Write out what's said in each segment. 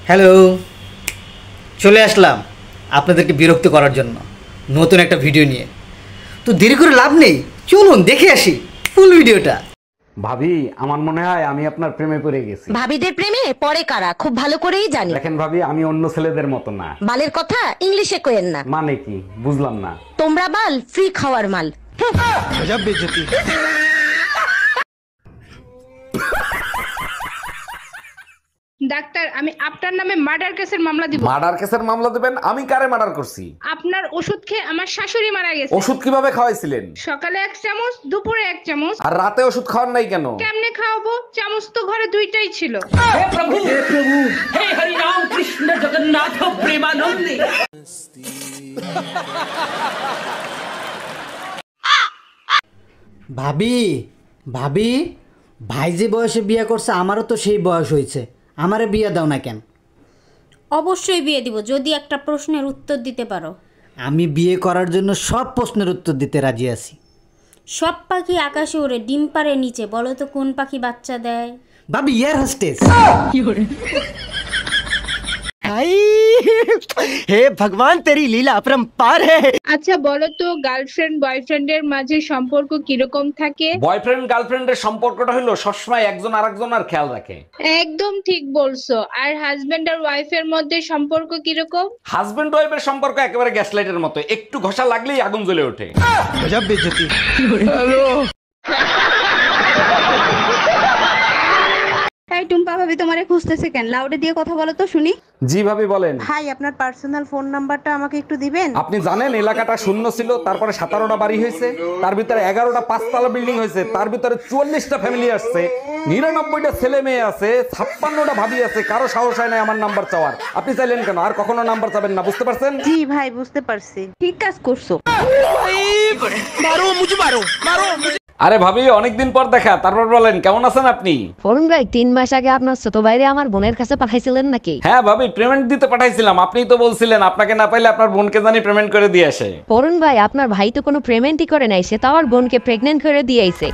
Hello, চলে আসলাম আপনাদেরকে বিরক্ত করার জন্য নতুন একটা ভিডিও নিয়ে। তো দেরি করে লাভ নেই, চলুন দেখে আসি ফুল ভিডিওটা। ভাবি, আমার মনে হয় আমি আপনার প্রেমে পড়ে গেছি। ভাবিদের প্রেমে পড়ে কারা খুব ভালো করেই জানি। দেখেন ভাবি, আমি অন্য ছেলেদের মতো না। বালের কথা ইংলিশে কইেন না। মানে কি বুঝলাম না। তোমরা বাল ফ্রি খাওয়ার মাল। ডাক্তার, আমি আপনার নামে মার্ডার কেসের মামলা দিব। মার্ডার কেসের মামলা দেবেন? আমি কারে মার্ডার করছি? আপনার ওষুধ খেয়ে আমার শাশুড়ি মারা গেছে। ওষুধ কিভাবে খাওয়াইছিলেন? সকালে 1 চামচ, দুপুরে 1 চামচ। আর রাতে ওষুধ খাওয়ার নাই কেন? কেমনে খাওয়াবো? চামচ তো ঘরে 2টাই ছিল। ভাবি ভাবি, ভাই যে বয়সে বিয়ে করছে আমারও তো সেই বয়স হয়েছে, আমারে বিয়ে দাও না কেন? অবশ্যই বিয়ে দিব যদি একটা প্রশ্নের উত্তর দিতে পারো। আমি বিয়ে করার জন্য সব প্রশ্নের উত্তর দিতে রাজি আছি। সব পাখি আকাশে ওড়ে, ডিম পাড়ে নিচে, বলো তো কোন পাখি বাচ্চা দেয়? ভাবি এয়ার হোস্টেস। हे भगवान तेरी लीला अपरंपार है। আচ্ছা বলো তো, গার্লফ্রেন্ড বয়ফ্রেন্ডের মাঝে সম্পর্ক কিরকম থাকে? বয়ফ্রেন্ড গার্লফ্রেন্ডের সম্পর্কটা হলো সবসময় একজন আরেকজনের খেয়াল রাখে। একদম ঠিক বলছো। আর হাজবেন্ড আর ওয়াইফের মধ্যে সম্পর্ক কিরকম? হাজবেন্ড ওয়াইফের সম্পর্ক একেবারে গ্যাস লাইটের মতো, একটু ঘষা লাগলেই আগুন জ্বলে ওঠে। এই টুম্পা ভাবি তোমারে খুঁজতেছে কেন? লাউডে দিয়ে কথা বলো তো শুনি। জি ভাবি বলেন। ভাই আপনার পার্সোনাল ফোন নাম্বারটা আমাকে একটু দিবেন? আপনি জানেন এলাকাটা শূন্য ছিল, তারপরে 17টা বাড়ি হয়েছে, তার ভিতরে 11টা 5তলা বিল্ডিং হয়েছে, তার ভিতরে 44টা ফ্যামিলি আসছে, 99টা ছেলে মেয়ে আছে, 56টা ভাবি আছে, কারো সাহস হয় না আমার নাম্বার চাওয়ার। আপনি চাইলেন কেন? আর কখনো নাম্বার চাবেন না, বুঝতে পারছেন? জি ভাই বুঝতে পারছি, ঠিক কাজ করছো। আরে ভাবি, অনেকদিন পর দেখা, তারপর বলেন কেমন আছেন আপনি? ফোন ভাই 3 মাস আগে আপনার ছোট ভাইরে আমার বোনের কাছে পাঠাইছিলেন নাকি? হ্যাঁ ভাবি, পেমেন্ট দিতে পাঠাইছিলাম। আপনিই তো বলছিলেন আপনাকে না পাইলে আপনার বোনকে জানি পেমেন্ট করে দিয়ে আসে। ফোন ভাই আপনার ভাই তো কোনো পেমেন্টই করে নাই, সে তো আমার বোনকে প্রেগন্যান্ট করে দিয়েছে।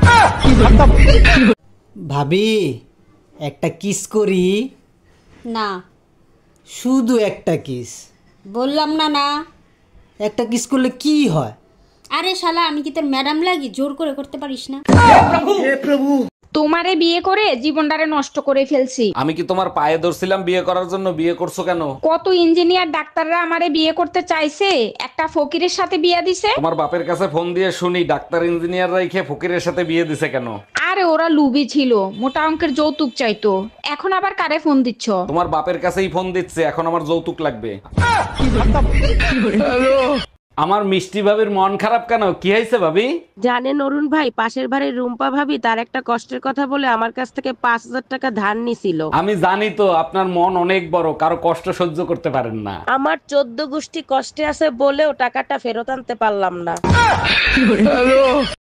ভাবি একটা কিস করি? না, শুধু একটা কিস। বললাম না না। একটা কিস করলে কি হয়? আরে শালা, আমি কি তোর ম্যাডাম লাগি? জোর করে করতে পারিস না? তোমারে বিয়ে করে জীবনটারে নষ্ট করে ফেলছি। আমি কি তোমার পায়ে ধরছিলাম বিয়ে করার জন্য? বিয়ে করছো কেন? কত ইঞ্জিনিয়ার ডাক্তাররা আমারে বিয়ে করতে চাইছে, একটা ফকিরের সাথে বিয়ে দিছে। তোমার বাপের কাছে ফোন দিয়ে শুনি ডাক্তার ইঞ্জিনিয়ার রাইখে ফকিরের সাথে বিয়ে দিছে কেন? আরে ওরা লুবি ছিল, মোটা অঙ্কের যৌতুক চাইতো। এখন আবার কারে ফোন দিচ্ছ? তোমার বাপের কাছেই ফোন দিচ্ছে, এখন আমার যৌতুক লাগবে। আমার মিষ্টি ভাবির মন খারাপ কেন? কি হয়েছে ভাবি? জানেন অরুণ ভাই, পাশের বাড়ির রুম্পা ভাবি তার একটা কষ্টের কথা বলে আমার কাছ থেকে 5000 টাকা ধার নিছিল। আমি জানি তো আপনার মন অনেক বড়, কারো কষ্ট সহ্য করতে পারেন না। আমার 14 গোষ্ঠী কষ্টে আছে বলেও টাকাটা ফেরত আনতে পারলাম না।